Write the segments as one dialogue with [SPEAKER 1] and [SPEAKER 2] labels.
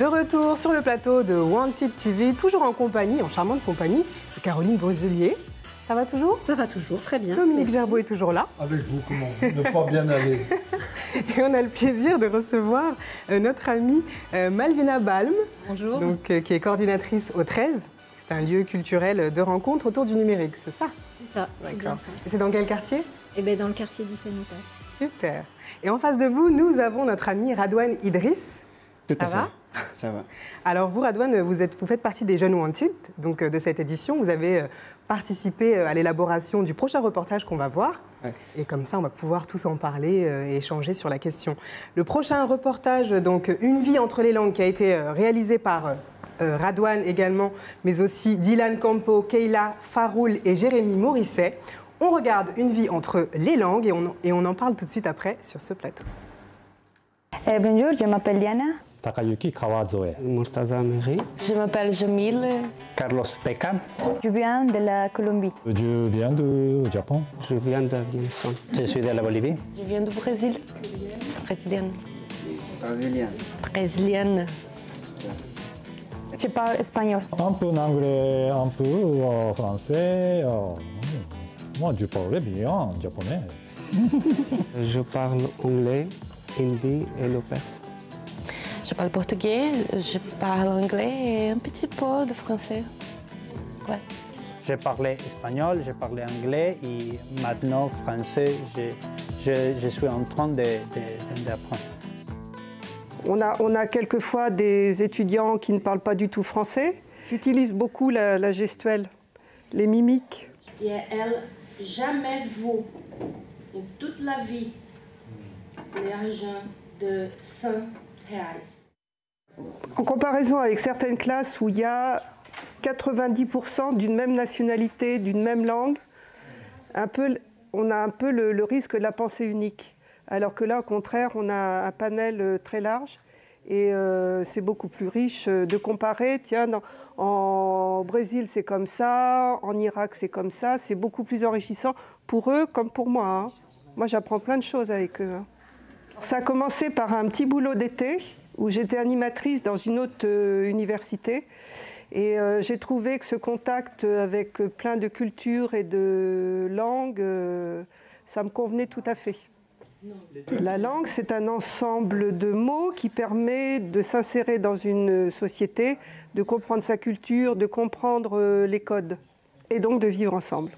[SPEAKER 1] De retour sur le plateau de Wanted TV, toujours en compagnie, en charmante compagnie, de Caroline Bruselier. Ça va toujours?
[SPEAKER 2] Ça va toujours, très bien.
[SPEAKER 1] Dominique Gerbeau est toujours là.
[SPEAKER 3] Avec vous, comment ne pas bien aller?
[SPEAKER 1] Et on a le plaisir de recevoir notre amie Malvina Balm,
[SPEAKER 4] bonjour.
[SPEAKER 1] Donc, qui est coordinatrice au 13. C'est un lieu culturel de rencontre autour du numérique, c'est ça?
[SPEAKER 4] C'est ça, c'est bien ça.
[SPEAKER 1] Et c'est dans quel quartier?
[SPEAKER 4] Eh bien, dans le quartier du Sanitas.
[SPEAKER 1] Super. Et en face de vous, nous avons notre ami Radouane Idriss.
[SPEAKER 5] Tout à fait.
[SPEAKER 1] Ça va?
[SPEAKER 5] Ça va.
[SPEAKER 1] Alors vous, Radouane, vous faites partie des Jeunes Wanted, donc de cette édition. Vous avez participé à l'élaboration du prochain reportage qu'on va voir.
[SPEAKER 5] Ouais.
[SPEAKER 1] Et comme ça, on va pouvoir tous en parler et échanger sur la question. Le prochain reportage, donc Une vie entre les langues, qui a été réalisé par Radouane également, mais aussi Dylan Campo, Keila Faroul et Jérémy Morisset. On regarde Une vie entre les langues et on en parle tout de suite après sur ce plateau.
[SPEAKER 6] Bonjour, je m'appelle Diana.
[SPEAKER 7] Takayuki Kawazoe.
[SPEAKER 5] Murtaza Amiri.
[SPEAKER 8] Je m'appelle Jamil.
[SPEAKER 7] Carlos Beckham.
[SPEAKER 6] Je viens de la Colombie.
[SPEAKER 7] Je viens du Japon.
[SPEAKER 5] Je viens d'Afghanistan.
[SPEAKER 7] Je suis de la Bolivie.
[SPEAKER 8] Je viens du Brésil. Brésilienne.
[SPEAKER 5] Brésilienne.
[SPEAKER 8] Brésilienne.
[SPEAKER 6] Je parle espagnol.
[SPEAKER 7] Un peu anglais, un peu français. Moi, je parle bien japonais.
[SPEAKER 5] Je parle anglais, hindi et le perse.
[SPEAKER 8] Je parle portugais, je parle anglais et un petit peu de français. Ouais.
[SPEAKER 9] J'ai parlé espagnol, j'ai parlé anglais et maintenant français, je suis en train d'apprendre.
[SPEAKER 10] On a quelquefois des étudiants qui ne parlent pas du tout français. J'utilise beaucoup la gestuelle, les mimiques.
[SPEAKER 11] Et elle jamais vu en toute la vie l'argent de 100 reais.
[SPEAKER 10] En comparaison avec certaines classes où il y a 90% d'une même nationalité, d'une même langue, on a un peu le risque de la pensée unique. Alors que là, au contraire, on a un panel très large et c'est beaucoup plus riche de comparer. Tiens, en Brésil, c'est comme ça, en Irak, c'est comme ça. C'est beaucoup plus enrichissant pour eux comme pour moi. Hein. Moi, j'apprends plein de choses avec eux. Hein. Ça a commencé par un petit boulot d'été où j'étais animatrice dans une autre université. Et j'ai trouvé que ce contact avec plein de cultures et de langues, ça me convenait tout à fait. La langue, c'est un ensemble de mots qui permet de s'insérer dans une société, de comprendre sa culture, de comprendre les codes et donc de vivre ensemble.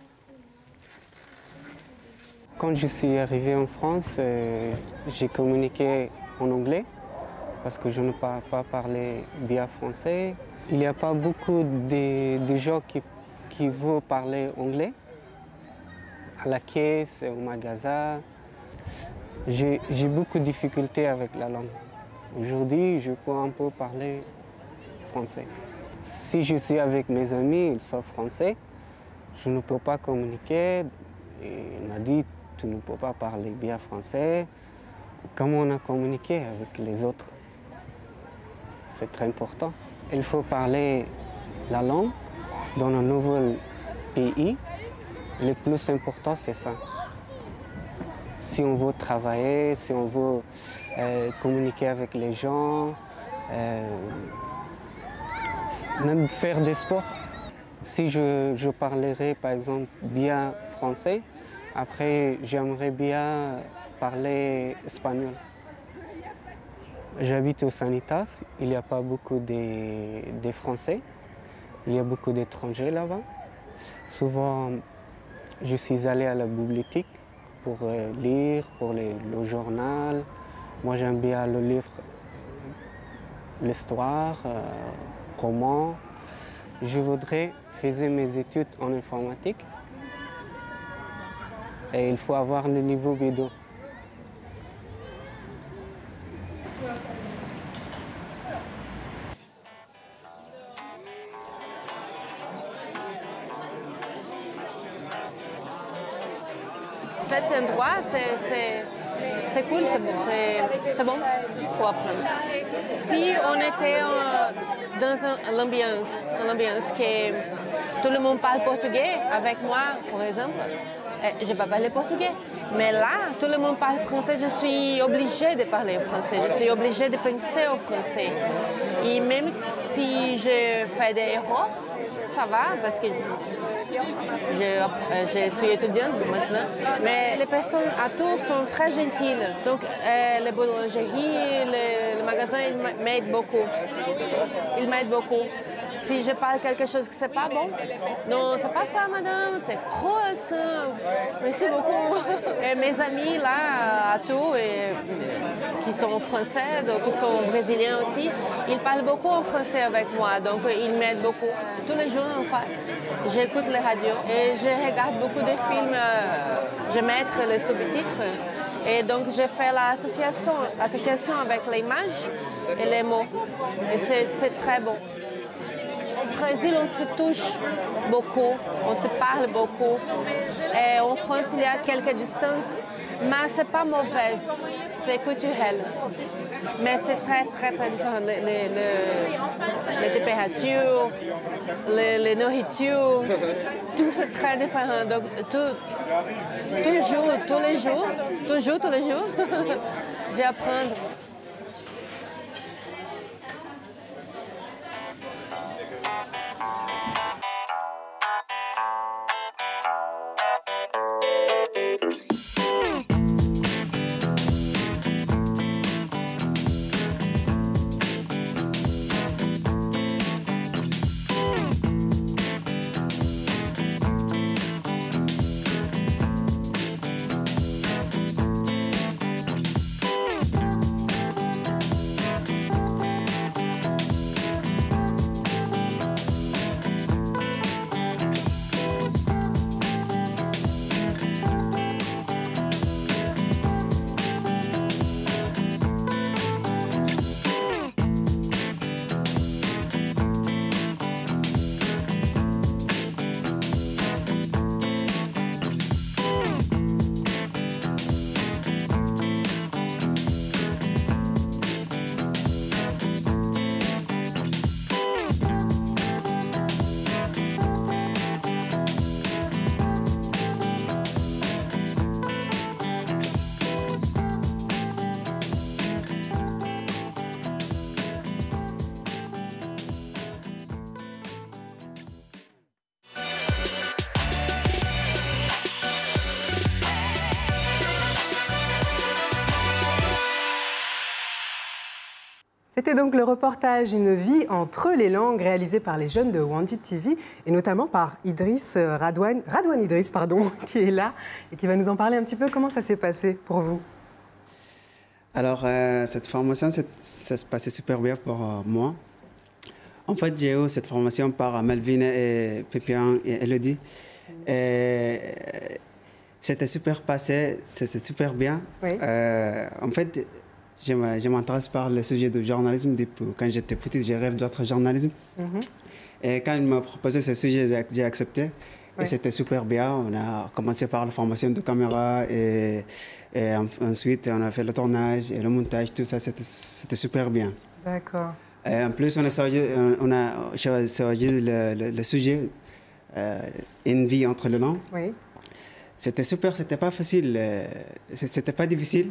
[SPEAKER 5] Quand je suis arrivé en France, j'ai communiqué en anglais parce que je ne parle pas parler bien français. Il n'y a pas beaucoup de gens qui veulent parler anglais. À la caisse, au magasin, j'ai beaucoup de difficultés avec la langue. Aujourd'hui, je peux un peu parler français. Si je suis avec mes amis, ils sont français, je ne peux pas communiquer. Il m'a dit, tu ne peux pas parler bien français. Comment on a communiqué avec les autres? C'est très important. Il faut parler la langue dans un nouveau pays. Le plus important, c'est ça. Si on veut travailler, si on veut communiquer avec les gens, même faire des sports. Si je parlerais, par exemple, bien français, après, j'aimerais bien parler espagnol. J'habite au Sanitas, il n'y a pas beaucoup de Français, il y a beaucoup d'étrangers là-bas. Souvent, je suis allé à la bibliothèque pour lire, pour le journal. Moi, j'aime bien le livre, l'histoire, roman. Je voudrais faire mes études en informatique. Et il faut avoir le niveau B2.
[SPEAKER 8] Cet endroit, c'est cool, c'est bon pour apprendre. Si on était dans l'ambiance que Tout le monde parle portugais avec moi, par exemple. Je ne peux pas parler portugais. Mais là, tout le monde parle français. Je suis obligée de parler français. Je suis obligée de penser au français. Et même si je fais des erreurs, ça va parce que je suis étudiante maintenant. Mais les personnes à Tours sont très gentilles. Donc, les boulangeries, les magasins, ils m'aident beaucoup. Ils m'aident beaucoup. Si je parle quelque chose que c'est pas bon, non, c'est pas ça, madame, c'est croissant. Merci beaucoup. Et mes amis là à Tours, qui sont françaises ou qui sont brésiliens aussi, ils parlent beaucoup en français avec moi, donc ils m'aident beaucoup. Tous les jours, en fait, j'écoute les radios et je regarde beaucoup de films. Je mets les sous-titres et donc je fais l'association avec les images et les mots. Et c'est très bon. Au Brésil, on se touche beaucoup, on se parle beaucoup. Et en France, il y a quelques distances, mais ce n'est pas mauvais, c'est culturel. Mais c'est très, très, très différent. Les températures, les nourritures, tout c'est très différent. Donc, toujours, tous les jours, j'apprends.
[SPEAKER 1] C'était donc le reportage Une vie entre les langues réalisé par les jeunes de Wanted TV et notamment par Radouane Idriss, qui est là et qui va nous en parler un petit peu. Comment ça s'est passé pour vous?
[SPEAKER 2] Alors, cette formation, ça se passait super bien pour moi. En fait, j'ai eu cette formation par Melvin et Pépian et Elodie. C'était super passé, c'était super bien.
[SPEAKER 1] Oui.
[SPEAKER 2] En fait, je m'intéresse par le sujet du journalisme. Depuis quand j'étais petite, j'ai rêvé d'autre journalisme. Et quand il m'a proposé ce sujet, j'ai accepté. Et c'était super bien. On a commencé par la formation de caméra et ensuite on a fait le tournage et le montage, tout ça, c'était super bien.
[SPEAKER 1] D'accord.
[SPEAKER 2] Et en plus, on a choisi le sujet Une vie entre les langues.
[SPEAKER 1] Oui.
[SPEAKER 2] C'était super, c'était pas facile, c'était pas difficile.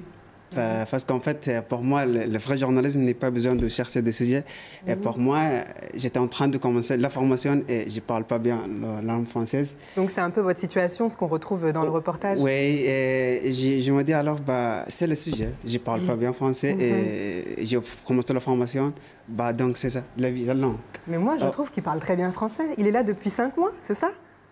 [SPEAKER 2] Parce qu'en fait, pour moi, le vrai journalisme n'est pas besoin de chercher des sujets. Et pour moi, j'étais en train de commencer la formation et je ne parle pas bien la langue française.
[SPEAKER 1] Donc c'est un peu votre situation, ce qu'on retrouve dans le reportage.
[SPEAKER 2] Oui, et je me dis alors, c'est le sujet. Je ne parle pas bien français et j'ai commencé la formation. Donc c'est ça, la langue.
[SPEAKER 1] Mais moi, je trouve qu'il parle très bien français. Il est là depuis 5 mois, c'est ça?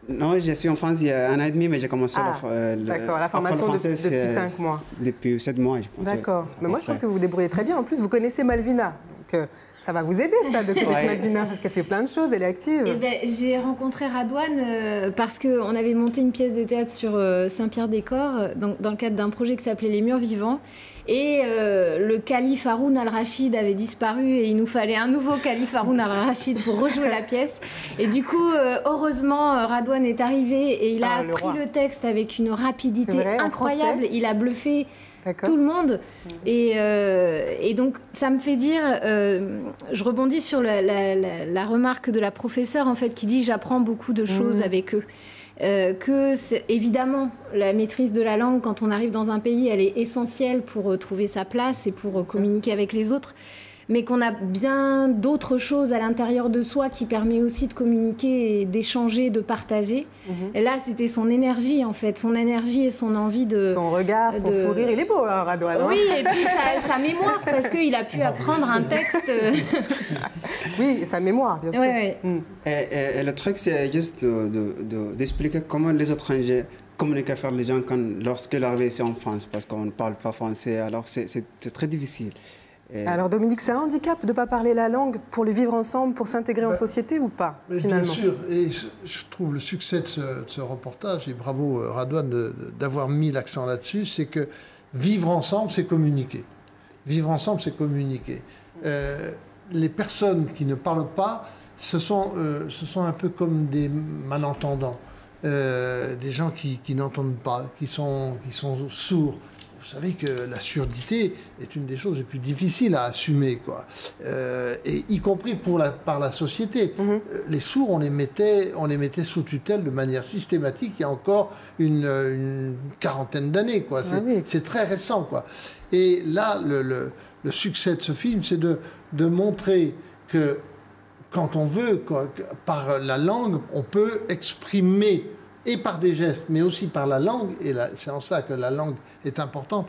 [SPEAKER 2] Non, je suis en France il y a 1 an et demi, mais j'ai commencé
[SPEAKER 1] la formation depuis 5 mois.
[SPEAKER 2] Depuis 7 mois, je pense.
[SPEAKER 1] D'accord. Mais moi, je trouve que vous vous débrouillez très bien. En plus, vous connaissez Malvina. Donc, ça va vous aider, ça, de connaître Malvina, parce qu'elle fait plein de choses, elle est active.
[SPEAKER 4] Eh ben, j'ai rencontré Radouane parce qu'on avait monté une pièce de théâtre sur Saint-Pierre-des-Corps, dans le cadre d'un projet qui s'appelait Les Murs Vivants. Et le calife Haroun al-Rachid avait disparu et il nous fallait un nouveau calife Haroun al-Rachid pour rejouer la pièce. Et du coup, heureusement, Radouane est arrivé et il a appris le texte avec une rapidité incroyable. Il a bluffé tout le monde. Et donc, ça me fait dire, je rebondis sur la remarque de la professeure, en fait, qui dit « j'apprends beaucoup de choses avec eux ». Évidemment, la maîtrise de la langue, quand on arrive dans un pays, elle est essentielle pour trouver sa place et pour communiquer avec les autres. Mais qu'on a bien d'autres choses à l'intérieur de soi qui permet aussi de communiquer et d'échanger, de partager. Et là, c'était son énergie, en fait, son énergie et son envie de...
[SPEAKER 1] Son regard, son sourire, il est beau, hein, Radouane.
[SPEAKER 4] Oui, et puis sa mémoire, parce qu'il a pu apprendre un texte...
[SPEAKER 1] Oui, sa mémoire, bien sûr.
[SPEAKER 4] Ouais.
[SPEAKER 2] Et le truc, c'est juste d'expliquer comment les étrangers communiquent avec les gens lorsqu'ils arrivent ici en France, parce qu'on ne parle pas français, alors c'est très difficile.
[SPEAKER 1] Alors Dominique, c'est un handicap de ne pas parler la langue pour le vivre ensemble, pour s'intégrer en société ou pas, finalement?
[SPEAKER 3] Bien sûr, et je trouve le succès de ce reportage, et bravo Radouane d'avoir mis l'accent là-dessus, c'est que vivre ensemble, c'est communiquer. Vivre ensemble, c'est communiquer. Les personnes qui ne parlent pas, ce sont un peu comme des malentendants, des gens qui n'entendent pas, qui sont sourds. Vous savez que la surdité est une des choses les plus difficiles à assumer, quoi. Et y compris par la société. Les sourds, on les mettait sous tutelle de manière systématique il y a encore une quarantaine d'années, quoi. C'est très récent, quoi. Et là, le succès de ce film, c'est de montrer que quand on veut, par la langue, on peut exprimer, et par des gestes, mais aussi par la langue, et c'est en ça que la langue est importante,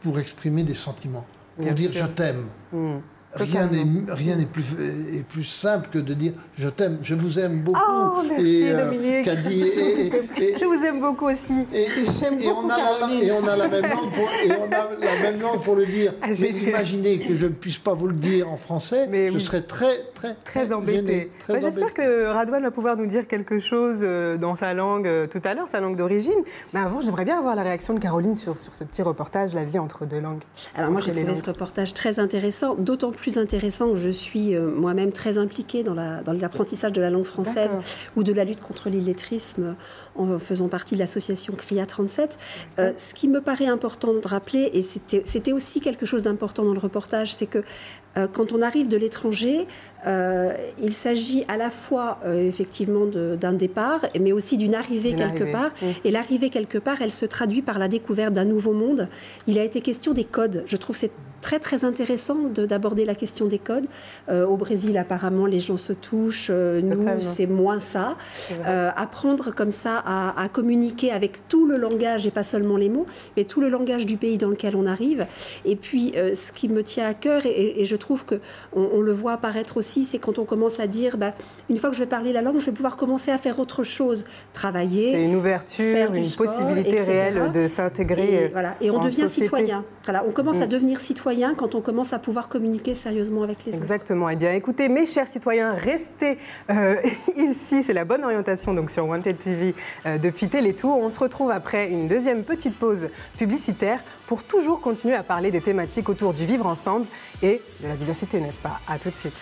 [SPEAKER 3] pour exprimer des sentiments, pour dire « je t'aime ». Rien n'est plus simple que de dire « je t'aime, je vous aime beaucoup ».
[SPEAKER 1] Oh, merci Dominique. Je vous aime beaucoup aussi.
[SPEAKER 3] Et on a la même langue pour le dire. Mais imaginez que je ne puisse pas vous le dire en français, je serais très
[SPEAKER 1] embêté. J'espère que Radouane va pouvoir nous dire quelque chose dans sa langue tout à l'heure, sa langue d'origine. Mais avant, j'aimerais bien avoir la réaction de Caroline sur ce petit reportage, La vie entre deux langues.
[SPEAKER 12] Alors moi, j'ai trouvé ce reportage très intéressant, d'autant plus intéressant que je suis moi-même très impliquée dans l'apprentissage de la langue française ou de la lutte contre l'illettrisme en faisant partie de l'association CRIA 37. Ce qui me paraît important de rappeler, et c'était aussi quelque chose d'important dans le reportage, c'est que quand on arrive de l'étranger, il s'agit à la fois effectivement d'un départ, mais aussi d'une arrivée quelque part. Et l'arrivée quelque part, elle se traduit par la découverte d'un nouveau monde. Il a été question des codes. Je trouve que c'est très intéressant d'aborder la question des codes. Au Brésil, apparemment, les gens se touchent. Nous, c'est moins ça. Apprendre comme ça à communiquer avec tout le langage, et pas seulement les mots, mais tout le langage du pays dans lequel on arrive. Et puis, ce qui me tient à cœur, et je trouve qu'on le voit apparaître aussi, c'est quand on commence à dire, une fois que je vais parler la langue, je vais pouvoir commencer à faire autre chose, travailler.
[SPEAKER 1] C'est une ouverture, une possibilité réelle de s'intégrer.
[SPEAKER 12] Et on devient citoyen. Voilà, on commence à devenir citoyen quand on commence à pouvoir communiquer sérieusement avec les autres.
[SPEAKER 1] Exactement. Eh bien, écoutez, mes chers citoyens, restez ici. C'est la bonne orientation donc sur Wanted TV depuis Télétour. On se retrouve après une deuxième petite pause publicitaire pour toujours continuer à parler des thématiques autour du vivre ensemble et de la diversité, n'est-ce pas? À tout de suite.